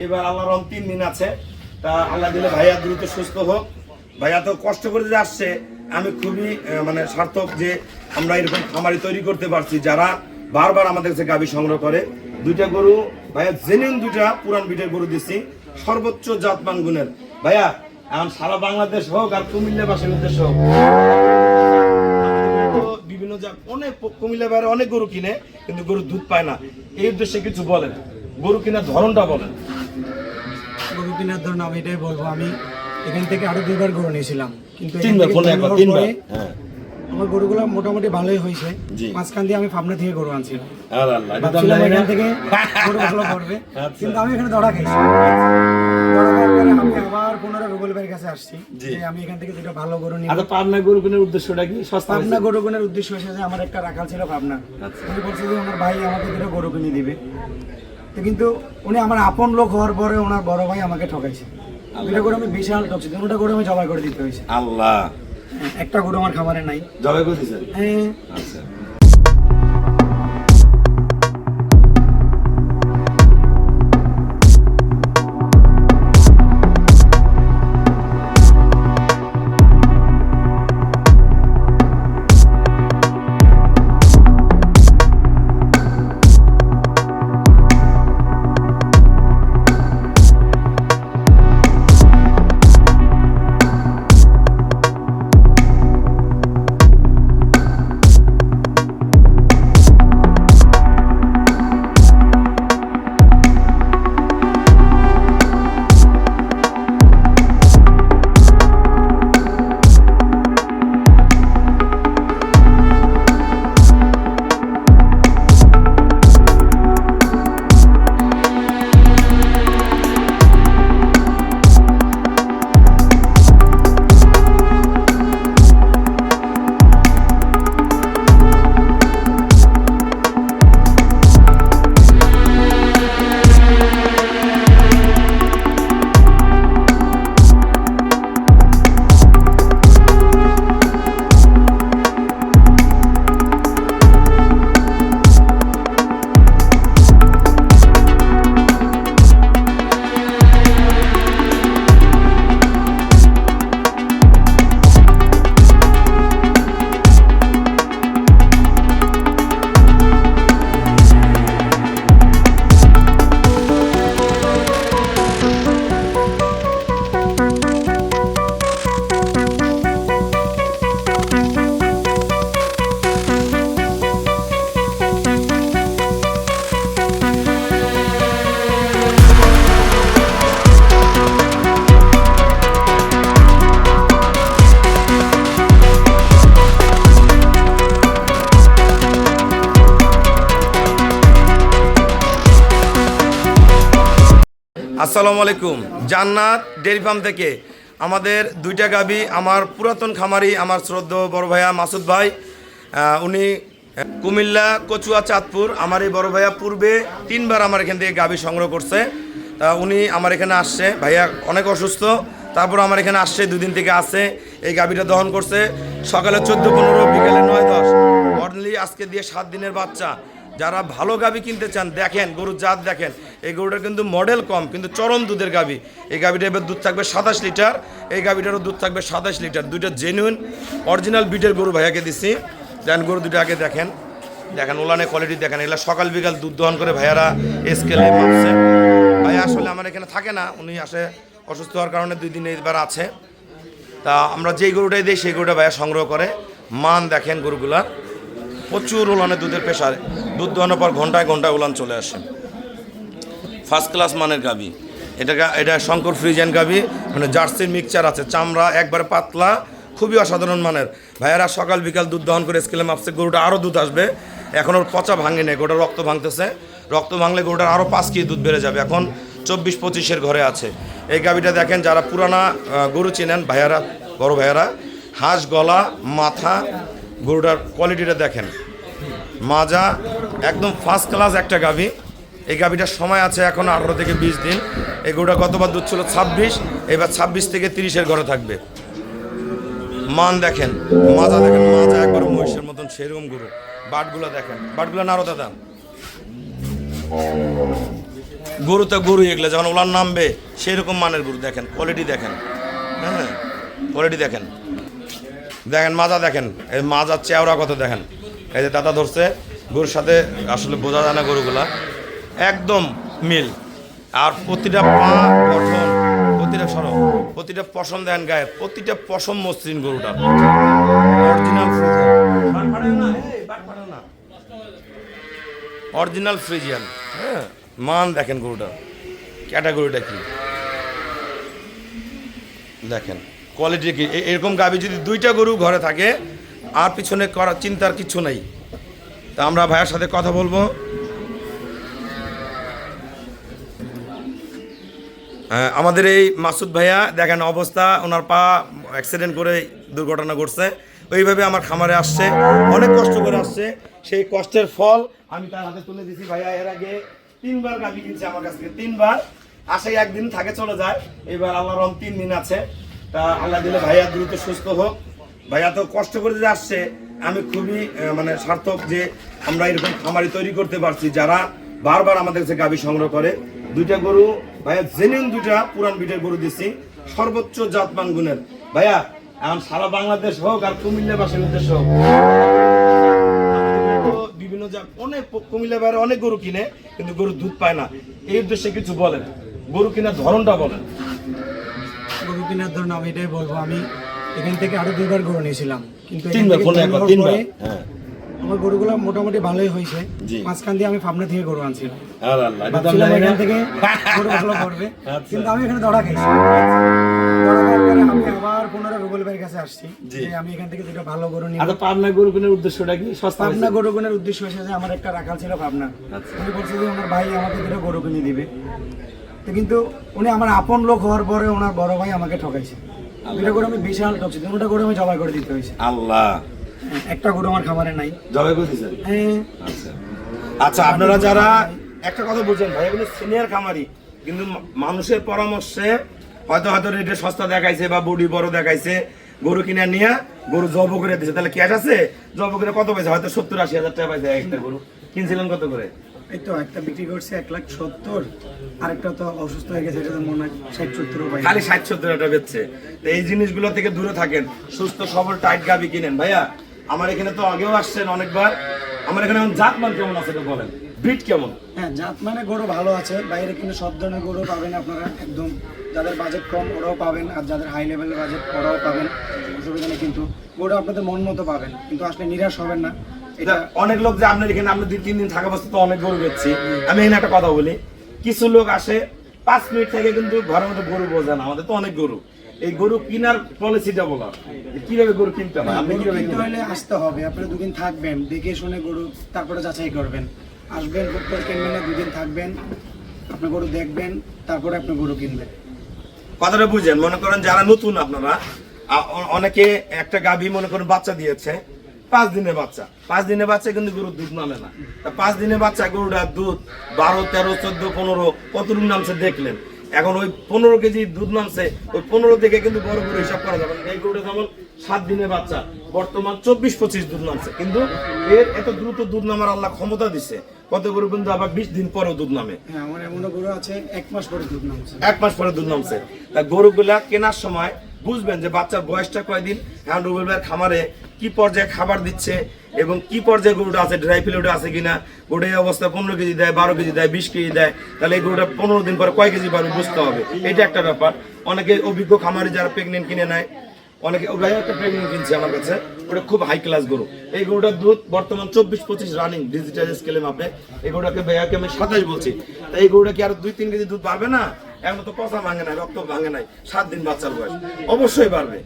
এবার আল্লাহর রহম 3 দিন আছে, তা আল্লাহ দিলে ভাইয়া দ্রুত সুস্থ হোক। ভাইয়া তো কষ্ট করে যে আসছে, আমি খুবই মানে সার্থক যে আমরা এরকম খামারি তৈরি করতে পারছি, যারা বারবার আমাদের কাছে গাভী সংগ্রহ করে। 2টা গরু ভাইয়া জেনুইন 2টা পুরান বিটের গরু দিচ্ছি, সর্বোচ্চ জাতমান গুণের। ভাইয়া এখন সারা বাংলাদেশ হোক আর কুমিল্লাবাসীর উদ্দেশ্য হোক, বিভিন্ন অনেক কুমিল্লা বাইরে অনেক গরু কিনে কিন্তু গরুর দুধ পায় না, এই উদ্দেশ্যে কিছু বলেন, গরু কেনার ধরনটা বলেন। গরু কেনার ধরুন আমি এটাই বলবো, আমি এখান থেকে আরো 2বার গরু নিয়েছিলাম, কিন্তু আমার গরুগুলো মোটামুটি ভালোই হয়েছে। মাঝখান দিয়ে আমি পাবনা থেকে গরু আনছিলাম, এখান থেকে গরু ভালো করবে, কিন্তু আমি এখানে ধরা খাইছি। আমি আবার পুনরায় রুবেল ভাইয়ের কাছে আসছি যে আমি এখান থেকে 2টা ভালো গরু নিই। আচ্ছা, পাবনা গরু কেনার উদ্দেশ্যটা কি? পাবনা গরু কেনার উদ্দেশ্য হচ্ছে যে আমার একটা রাখাল ছিল পাবনা, উনি বলছে যে আমার ভাই আমাকে 2টা গরু কিনে দিবে, কিন্তু উনি আমার আপন লোক হওয়ার পরে ওনার বড় ভাই আমাকে ঠকাইছে। 2টা গরু আমি বিশাল ঠকছি, 2টা গরু আমি জবাই করে দিতে হয়েছে। আল্লাহ, একটা গরু আমার খামারে নাই, জবাই করে দিয়েছেন? হ্যাঁ। আচ্ছা, আসসালামু আলাইকুম। জান্নাত ডেয়ারি ফার্ম থেকে আমাদের 2টা গাভী, আমার পুরাতন খামারি, আমার শ্রদ্ধেয় বড় ভাইয়া মাসুদ ভাই, উনি কুমিল্লা কচুয়া চাঁদপুর। আমার এই বড় ভাইয়া পূর্বে 3বার আমার এখান থেকে গাভী সংগ্রহ করছে, উনি আমার এখানে আসছে। ভাইয়া অনেক অসুস্থ, তারপর আমার এখানে আসছে, 2 দিন থেকে আসছে। এই গাভীটা দহন করছে সকালে 14-15, বিকেলে 9-10, অনলি আজকে দিয়ে 7 দিনের বাচ্চা। যারা ভালো গাভী কিনতে চান, দেখেন গরুর জাত দেখেন, এই গরুটার কিন্তু মডেল কম কিন্তু চরম দুধের গাভী। এই গাভীটা এবার দুধ থাকবে 27 লিটার, এই গাভীটারও দুধ থাকবে 27 লিটার। 2টা জেনুইন অরিজিনাল বিটের গরু ভাইয়াকে দিচ্ছি। দেন গরু 2টা আগে দেখেন, ওলানে কোয়ালিটি দেখেন। এগুলো সকাল বিকাল দুধ দহন করে ভাইয়ারা স্কেলে মাপছে। ভাইয়া আসলে আমার এখানে থাকে না, উনি আসে অসুস্থ হওয়ার কারণে 2 দিন এইবার আছে। তা আমরা যেই গরুটাই দিই সেই গরুটা ভাইয়া সংগ্রহ করে। মান দেখেন গরুগুলার, প্রচুর উলানে দুধের প্রেশার, দুধ দোয়ানোর পর ঘন্টায় ঘন্টায় উলান চলে আসে। ফার্স্ট ক্লাস মানের গাভী এটা শঙ্কর ফ্রিজিয়ান গাভী, মানে জার্সির মিক্সচার আছে, চামড়া একবারে পাতলা, খুবই অসাধারণ মানের। ভাইয়ারা সকাল বিকাল দুধ দহন করে স্কেলে মাপছে। গরুটা আরও দুধ আসবে, এখন ওর পচা ভাঙে নেই, গরুটা রক্ত ভাঙতেছে, রক্ত ভাঙলে গরুটার আরও 5 কেজি দুধ বেড়ে যাবে। এখন 24-25-এর ঘরে আছে। এই গাভীটা দেখেন, যারা পুরানা গরু চেনেন ভাইয়ারা, বড় ভাইয়ারা, হাঁস গলা মাথা, গরুটার কোয়ালিটিটা দেখেন, মাজা একদম ফার্স্ট ক্লাস একটা গাভী। এই গাভীটার সময় আছে এখন 18 থেকে 20 দিন। এই গরুটা গতবার দুধ ছিল 26, এবার 26 থেকে 30-এর ঘরে থাকবে। মান দেখেন, মাজা দেখেন, মাজা একবার মহিষের মতন সেরকম গরু। বাটগুলো দেখেন, বাটগুলো নাড়ো দাদা, গরুতে গরু এগুলো যখন ওলার নামবে সেই রকম মানের গরু দেখেন, কোয়ালিটি দেখেন, হ্যাঁ কোয়ালিটি দেখেন, দেখেন মাজা দেখেন, এই মাজার চেওড়া কত দেখেন। এই যে দাদা ধরছে গরুর সাথে, আসলে বোঝা যায় না গরুগুলা একদম মিল। আর প্রতিটা পা গঠন, প্রতিটা পশম দেখেন গায়ে, প্রতিটা পশম মসৃণ গরুটার অরিজিনাল ফ্রিজিয়ান। হ্যাঁ মান দেখেন গরুটার ক্যাটাগরিটা কি দেখেন, কোয়ালিটি কি। এরকম গাভী যদি দুইটা গরু ঘরে থাকে আর পিছনে করার চিন্তার কিছু নেই। তা আমরা ভাইয়ের সাথে কথা বলবো। আমাদের এই মাসুদ ভাইয়া দেখেন অবস্থা, ওনার পা অ্যাক্সিডেন্ট করে দুর্ঘটনা ঘটছে, ওইভাবে আমার খামারে আসছে, অনেক কষ্ট করে আসছে। সেই কষ্টের ফল আমি তার হাতে তুলে দিছি। ভাইয়া এর আগে 3বার গাভী কিনছে আমার কাছ থেকে, 3বার আসে, একদিন থাকে চলে যায়। এবার আল্লাহ রহম 3 দিন আছে। তা আল্লাহ দিলে ভাইয়া দ্রুত সুস্থ হোক। ভাইয়া তো কষ্ট করে যে আসছে, আমি খুবই মানে সার্থক যে আমরা এরকম খামারি তৈরি করতে পারছি যারা বারবার আমাদের কাছে গাভী সংগ্রহ করে। 2টা গরু ভাইয়া জেনুইন 2টা পুরান বিটের গরু দিচ্ছি, সর্বোচ্চ জাতমান গুণের। ভাইয়া এখন সারা বাংলাদেশ হোক আর কুমিল্লাবাসীর উদ্দেশ্য হোক, বিভিন্ন অনেক কুমিল্লা বাইরে অনেক গরু কিনে কিন্তু গরুর দুধ পায় না, এই উদ্দেশ্যে কিছু বলেন, গরু কেনার ধরনটা বলেন। গরু কেনার ধরুন আমি এটাই বলবো, আমি এখান থেকে আরো 2বার গরু নিয়েছিলাম, কিন্তু আমার গরুগুলো মোটামুটি ভালোই হয়েছে। মাঝখান দিয়ে আমি পাবনা থেকে গরু আনছিলাম, ভাবছিলাম এখান থেকে গরু ভালো করবে, কিন্তু আমি এখানে দড়া খাইছি। দড়া খাওয়ার পরে আমি আবার পুনরায় রুবেল ভাইয়ের কাছে আসছি যে আমি এখান থেকে দুটো ভালো গরু নিই। আচ্ছা, পাবনা গরু কেনার উদ্দেশ্যটা কি? পাবনা গরু কেনার উদ্দেশ্য হয়েছে যে আমার একটা রাখাল ছিল পাবনা, উনি বলছে যে ওনার ভাই আমাকে দুটো গরু কিনে দিবে। তো কিন্তু উনি আমার আপন লোক হওয়ার পরে ওনার বড় ভাই আমাকে ঠকাইছে। দুটো গরু আমি বিশাল ঠকছি, দুটো গরু আমি জবাই করে দিতে হয়েছে। আল্লাহ, একটা গরু আমার খামারে নাই, জবাই করে দিয়েছেন। হ্যাঁ। আচ্ছা, আপনারা যারা একটা কথা বলছেন ভাই, এগুলো সিনিয়র খামারি, কিন্তু মানুষের পরামর্শে হয়তো রেটে সস্তা দেখাইছে বা বডি বড় দেখাইছে, গরু কিনে নিয়ে গরু জব করে দিয়েছে। তাহলে ক্যাশ আছে, জব করে কত পাইছে? হয়তো 70-80 হাজার টাকা পাইছে একটা গরু। কিনছিলেন কত করে? এই তো একটা বিক্রি করছে 1,70,000, আরেকটা তো অসুস্থ হয়ে গেছে, এটা তো মনে হয় 60-70 পাই, খালি 60-70 টাকা বেচছে। তো এই জিনিসগুলো থেকে দূরে থাকেন, সুস্থ সবল টাইট গাবি কিনেন। ভাইয়া আমার এখানে তো আগেও আসছেন অনেকবার, আমার এখানে জাতমান কেমন আছে তো বলেন, ব্রিড কেমন? হ্যাঁ, জাত মানে গরু ভালো আছে, বাইরে কিন্তু সব ধরনের গরু পাবেন আপনারা, একদম যাদের বাজেট কম ওরাও পাবেন, আর যাদের হাই লেভেলের বাজেট ওরাও পাবেন, অসুবিধা নেই। কিন্তু গরু আপনাদের মন মতো পাবেন, কিন্তু আসলে নিরাশ হবেন না। এটা অনেক লোক যে আপনার এখানে আমরা 2-3 দিন থাকা অবস্থা তো অনেক গরু বেচছি। আমি এখানে একটা কথা বলি, কিছু লোক আসে 5 মিনিট থেকে কিন্তু ঘরের মধ্যে গরু বোঝে না। আমাদের তো অনেক গরু, এই গরু কিনার পলিসিটা বলা, কিভাবে গরু কিনতে হয়, আপনি কিভাবে কিনতে হলে আসতে হবে, আপনারা 2 দিন থাকবেন, দেখে শুনে গরু তারপরে যাচাই করবেন। আসবেন, হুট কিনবেন না, 2 দিন থাকবেন, আপনি গরু দেখবেন, তারপরে আপনি গরু কিনবেন। কথাটা বুঝেন। মনে করেন যারা নতুন, আপনারা অনেকে একটা গাভী মনে করেন বাচ্চা দিয়েছে, 5 দিনের বাচ্চা, 5 দিনের বাচ্চা কিন্তু গরুর দুধ নামে না। তা 5 দিনের বাচ্চা গরুটার দুধ 12, 13, 14, 15 কতটুকু নামছে দেখলেন। এখন ওই 15 কেজি দুধ নামছে, ওই 15 থেকে কিন্তু বড় গরু হিসাব করা যাবে না। এই গরুটা যেমন 7 দিনের বাচ্চা, বর্তমান 24-25 দুধ নামছে, কিন্তু এর এত দ্রুত দুধ নামার আল্লাহ ক্ষমতা দিছে। কত গরু কিন্তু আবার 20 দিন পরেও দুধ নামে। হ্যাঁ, আমার এমন গরু আছে 1 মাস পরে দুধ নামছে, 1 মাস পরে দুধ নামছে। তা গরুগুলা কেনার সময় বুঝবেন যে বাচ্চার বয়সটা কয়দিন, এখন রুবেল ভাইয়ের খামারে কি পর্যায়ে খাবার দিচ্ছে এবং কি পর্যায়ে গরুটা আছে, ড্রাই ফিলটা আছে কিনা, গরুটা এই অবস্থা 15 কেজি দেয়, 12 কেজি দেয়, 20 কেজি দেয়, তাহলে এই গরুটা 15 দিন পরে কয় কেজি পারবে বুঝতে হবে। এটা একটা ব্যাপার। অনেকে অভিজ্ঞ খামারি যারা প্রেগনেন্ট কিনে নেয়, অনেকে ভাই একটা প্রেগনেন্ট কিনছে আমার কাছে, ওটা খুব হাই ক্লাস গরু। এই গরুটার দুধ বর্তমান 24-25 রানিং ডিজিটাল স্কেলে মাপে। এই গরুটাকে ভাইয়াকে আমি 27 বলছি। তা এই গরুটা কি আরো 2-3 কেজি দুধ পারবে না? এখন তো পচা ভাঙে নাই, রক্ত ভাঙে নাই, 7 দিন বাচ্চার বয়স, অবশ্যই পারবে।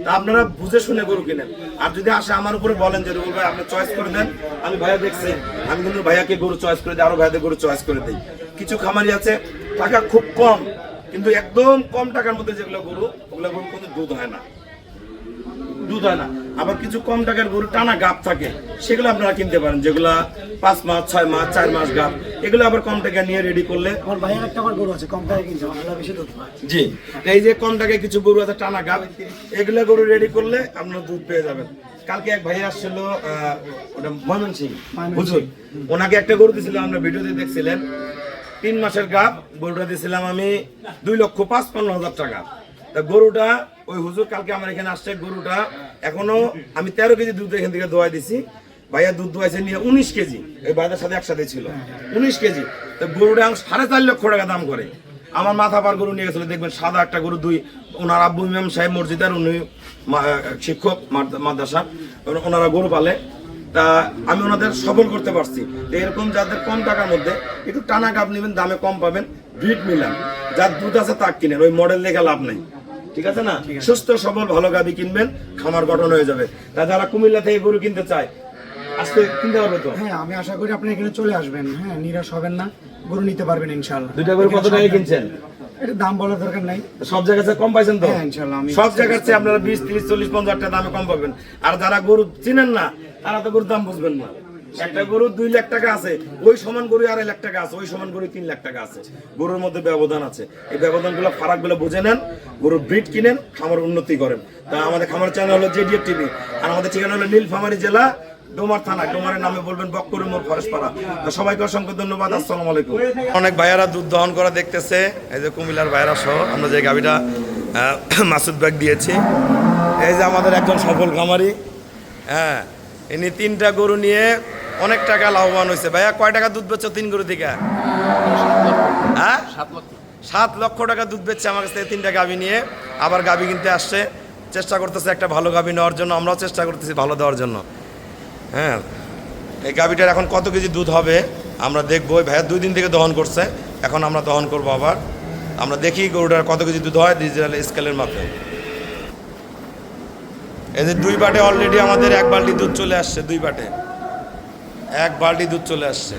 তা আপনারা বুঝে শুনে গরু কিনেন। আর যদি আসে আমার উপরে বলেন যে রুবেল ভাই আপনি চয়েস করে দেন, আমি ভাইয়া দেখছি, আমি কিন্তু ভাইয়াকে গরু চয়েস করে দিই, আরো ভাইয়াদের গরু চয়েস করে দিই। কিছু খামারি আছে টাকা খুব কম, কিন্তু একদম কম টাকার মধ্যে যেগুলো গরু, ওগুলো গরু কোনো দুধ হয় না, দুধ হয় না। আবার কিছু কম টাকার গরু টানা গাব থাকে, সেগুলো আপনারা কিনতে পারেন, যেগুলা 5 মাস, 6 মাস, 4 মাস গাব, এগুলো আবার কম টাকা নিয়ে রেডি করলে। আমার ভাইয়ের একটা গরু আছে কম টাকায় কিনছে, ভালো বেশি দুধ পায়। জি, এই যে কম টাকায় কিছু গরু আছে টানা গাব, এগুলো গরু রেডি করলে আপনারা দুধ পেয়ে যাবেন। কালকে এক ভাই আসছিল, ওটা ময়মনসিংহ হুজুর, ওনাকে একটা গরু দিয়েছিল, আমরা ভিডিওতে দেখছিলেন, 3 মাসের গাব। গরুটা দিয়েছিলাম আমি 2,55,000 টাকা। তা গরুটা ওই হুজুর কালকে আমার এখানে আসছে, গরুটা এখনো আমি 13 কেজি দুধ এখান থেকে দোয়াই দিছি। ভাইয়া দুধ দোয়াইছে নিয়ে 19 কেজি, এই ভাইদের সাথে একসাথে ছিল 19 কেজি। তো গরুটা 4.5 লক্ষ টাকা দাম করে। আমার মাথা পার গরু নিয়ে গেছিল, দেখবেন সাদা একটা গরু, ওনার আব্বু ইমাম সাহেব মসজিদের, উনি শিক্ষক মাদ্রাসা, ওনারা গরু পালে। তা আমি ওনাদের সফল করতে পারছি। তো এরকম যাদের কম টাকার মধ্যে একটু টানা গাব নেবেন, দামে কম পাবেন, ব্রিড মিলান, যার দুধ আছে তা কিনেন, ওই মডেল দেখে লাভ নেই, ঠিক আছে না? সুস্থ সবল ভালো গাবি কিনবেন, খামার গঠন হয়ে যাবে। তা যারা কুমিল্লা থেকে গরু কিনতে চায় আজকে কিনতে পারবে তো? হ্যাঁ, আমি আশা করি আপনি এখানে চলে আসবেন, হ্যাঁ, নিরাশ হবেন না, গরু নিতে পারবেন ইনশাআল্লাহ। দুইটা গরু কত টাকা কিনছেন? এটা দাম বলার দরকার নাই, সব জায়গায় কম পাইছেন তো? হ্যাঁ ইনশাআল্লাহ। আমি সব জায়গায় আপনারা 20, 30, 40, 50 টাকা দামে কম পাবেন। আর যারা গরু চিনেন না তারা তো গরুর দাম বুঝবেন না। একটা গরু 2 লাখ টাকা আছে, ওই সমান গরু 2.5 লাখ টাকা আছে, ওই সমান গরু 3 লাখ টাকা আছে। গরুর মধ্যে ব্যবধান আছে, এই ব্যবধানগুলো ফারাকগুলো বুঝে নেন, গরুর ব্রিড কিনেন, খামার উন্নতি করেন। তা আমাদের খামার চ্যানেল হলো জেডিএফ টিভি, আর আমাদের ঠিকানা হলো নীলফামারী জেলা, ডোমার থানা। ডোমারের নামে বলবেন বক্করি মোড়, ফরেশপাড়া। সবাইকে অসংখ্য ধন্যবাদ। আসসালামু আলাইকুম। অনেক ভাইয়ারা দুধ দহন করা দেখতেছে, এই যে কুমিল্লার ভাইয়ারা সহ আমরা যে গাবিটা মাসুদ ভাই দিয়েছি। এই যে আমাদের একজন সফল খামারি, হ্যাঁ, ইনি 3টা গরু নিয়ে অনেক টাকা লাভবান হয়েছে। ভাইয়া কয় টাকা দুধ বেচছো 3 গরু থেকে? হ্যাঁ, 7 লক্ষ টাকা দুধ বেচছে আমার কাছ থেকে 3টা গাবি নিয়ে। আবার গাবি কিনতে আসছে, চেষ্টা করতেছে একটা ভালো গাবি নেওয়ার জন্য, আমরাও চেষ্টা করতেছি ভালো দেওয়ার জন্য। হ্যাঁ, এই গাবিটার এখন কত কেজি দুধ হবে আমরা দেখবো। ভাইয়া 2 দিন থেকে দহন করছে, এখন আমরা দহন করবো আবার। আমরা দেখি গরুটার কত কেজি দুধ হয় ডিজিটাল স্কেলের মাপে। এই যে 2 বাটে অলরেডি আমাদের 1 বালতি দুধ চলে আসছে, 2 বাটে 1 বালতি দুধ চলে আসছে।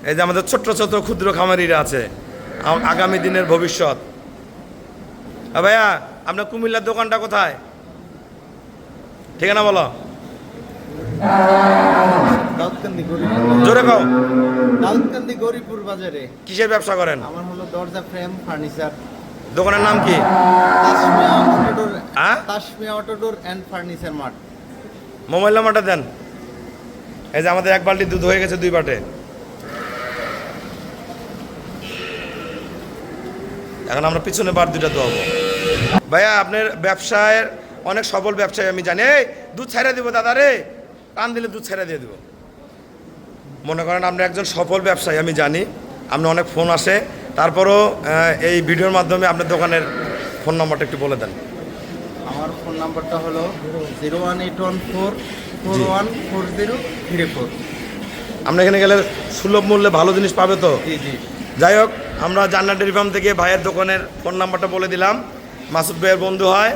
এই যে আমাদের ছোট্ট ছোট ক্ষুদ্র খামারিরা আছে, আগামী দিনের ভবিষ্যৎ। ভাইয়া আপনার কুমিল্লার দোকানটা কোথায়? ঠিকানা বলো। জোরে কও। দাউদকান্দি গরিপুর বাজারে। কিসের ব্যবসা করেন? আমার হলো দরজা ফ্রেম ফার্নিচার। দোকানের নাম কি? Tasmia অটোডোর and furniture mart. Mobile নাম্বারটা দেন। এই যে আমাদের 1 বালতি দুধ হয়ে গেছে 2 বাটে। এখন আমরা পিছনে বার 2টা দোয়াবো। ভাইয়া আপনার ব্যবসায়ের অনেক সফল ব্যবসায়ী আমি জানি। এই দুধ ছেড়ে দিব দাদা রে, টান দিলে দুধ ছেড়ে দিয়ে দিব। মনে করেন আপনি একজন সফল ব্যবসায়ী আমি জানি, আপনার অনেক ফোন আসে, তারপরও এই ভিডিওর মাধ্যমে আপনার দোকানের ফোন নাম্বারটা একটু বলে দেন। আমার ফোন নাম্বারটা হলো 01814414034। আমরা এখানে গেলে সুলভ মূল্যে ভালো জিনিস পাবে তো? জি জি। যাই হোক, আমরা জান্নাত ডেইরি ফার্ম থেকে ভাইয়ের দোকানের ফোন নাম্বারটা বলে দিলাম। মাসুদ ভাইয়ের বন্ধু হয়,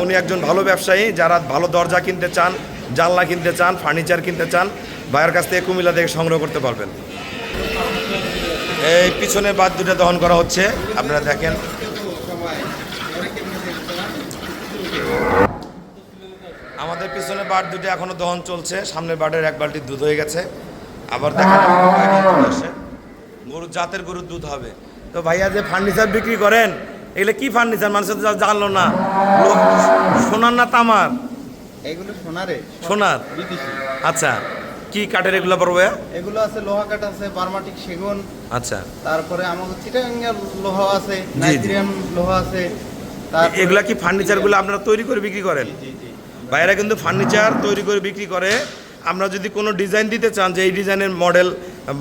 উনি একজন ভালো ব্যবসায়ী। যারা ভালো দরজা কিনতে চান, জানলা কিনতে চান, ফার্নিচার কিনতে চান, ভাইয়ের কাছ থেকে কুমিল্লা থেকে সংগ্রহ করতে পারবেন। এই পিছনে বাদ 2টা দহন করা হচ্ছে, আপনারা দেখেন। আমাদের পিছনে বাট 2টা এখনো দহন চলছে, সামনের বাটের 1 বালতি দুধ হয়ে গেছে। আবার দেখেন গরুর জাতের গরুর দুধ হবে। তো ভাইয়া যে ফার্নিচার বিক্রি করেন, এগুলো কি ফার্নিচার? মানুষ তো জানলো না, সোনার না তামার? এগুলো সোনারে। সোনার। বিদেশি। আচ্ছা, কি কাঠের এগুলো পড়বে? এগুলো আছে লোহা কাঠ আছে, বার্মাটিক সেগুন। আচ্ছা, তারপরে আমাদের চিটাগাঙ্গের লোহা আছে, নাইজেরিয়ান লোহা আছে। এগুলা কি ফার্নিচারগুলো আপনারা তৈরি করে বিক্রি করেন? জি জি। ভাইয়েরা কিন্তু ফার্নিচার তৈরি করে বিক্রি করে। আমরা যদি কোনো ডিজাইন দিতে চান যে এই ডিজাইনের মডেল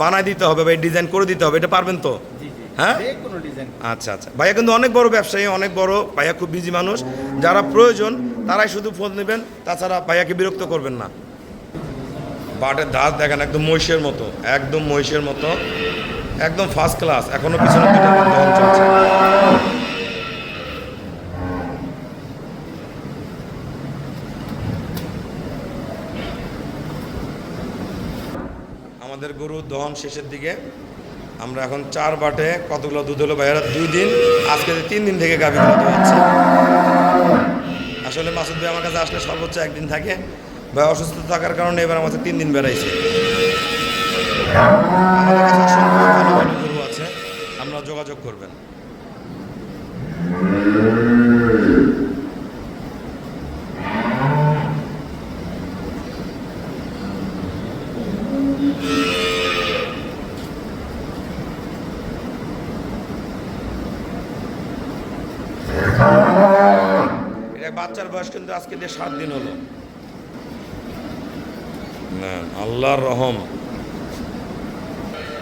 বানায় দিতে হবে বা এই ডিজাইন করে দিতে হবে, এটা পারবেন তো? হ্যাঁ, যে কোনো ডিজাইন। আচ্ছা আচ্ছা। ভাইয়া কিন্তু অনেক বড় ব্যবসায়ী, অনেক বড়। ভাইয়া খুব বিজি মানুষ, যারা প্রয়োজন তারাই শুধু ফোন নেবেন, তাছাড়া ভাইয়াকে বিরক্ত করবেন না। বাটের ধার দেখেন, একদম মহিষের মতো, একদম মহিষের মতো, একদম ফার্স্ট ক্লাস। এখনো পিছনে 2টা দহন চলছে। আমাদের গরু দহন শেষের দিকে। আমরা এখন 4 বাটে কতগুলো দুধ হলো ভাইয়ারা? 2 দিন, আজকে 3 দিন থেকে গাভীগুলো দোয়াচ্ছে। আসলে মাসুদ ভাই আমার কাছে আসলে সর্বোচ্চ 1 দিন থাকে, ভাই অসুস্থ থাকার কারণে এবার আমাদের 3 দিন বেড়াইছে। আমাদের কাছে অসংখ্য ভালো ভালো গরু আছে, আপনারা যোগাযোগ করবেন। বাচ্চার বয়স কিন্তু আজকে দিয়ে 7 দিন হলো। না, আল্লাহর রহম।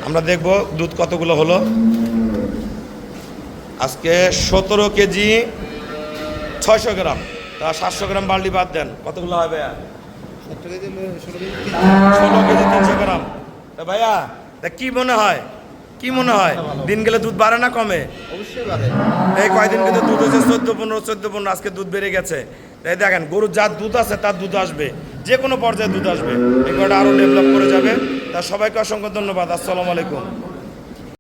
আমরা দেখব দুধ কতগুলো হলো। আজকে 17 কেজি 600 গ্রাম, তা 700 গ্রাম বার্লি বাদ দেন, কতগুলো হয় ভাইয়া? 17 কেজি 16 কেজি 16 কেজি 300 গ্রাম। তা ভাইয়া, তা কি মনে হয়, কি মনে হয় দিন গেলে দুধ বাড়ে না কমে? অবশ্যই বাড়ে। এই কয়দিন কিন্তু দুধ হচ্ছে 14-15, আজকে দুধ বেড়ে গেছে। তাই দেখেন, গরুর যার দুধ আছে তার দুধ আসবে, যে কোনো পর্যায়ে দুধ আসবে, এই গরুটা আরও ডেভেলপ করে যাবে। তা সবাইকে অসংখ্য ধন্যবাদ। আসসালামু আলাইকুম।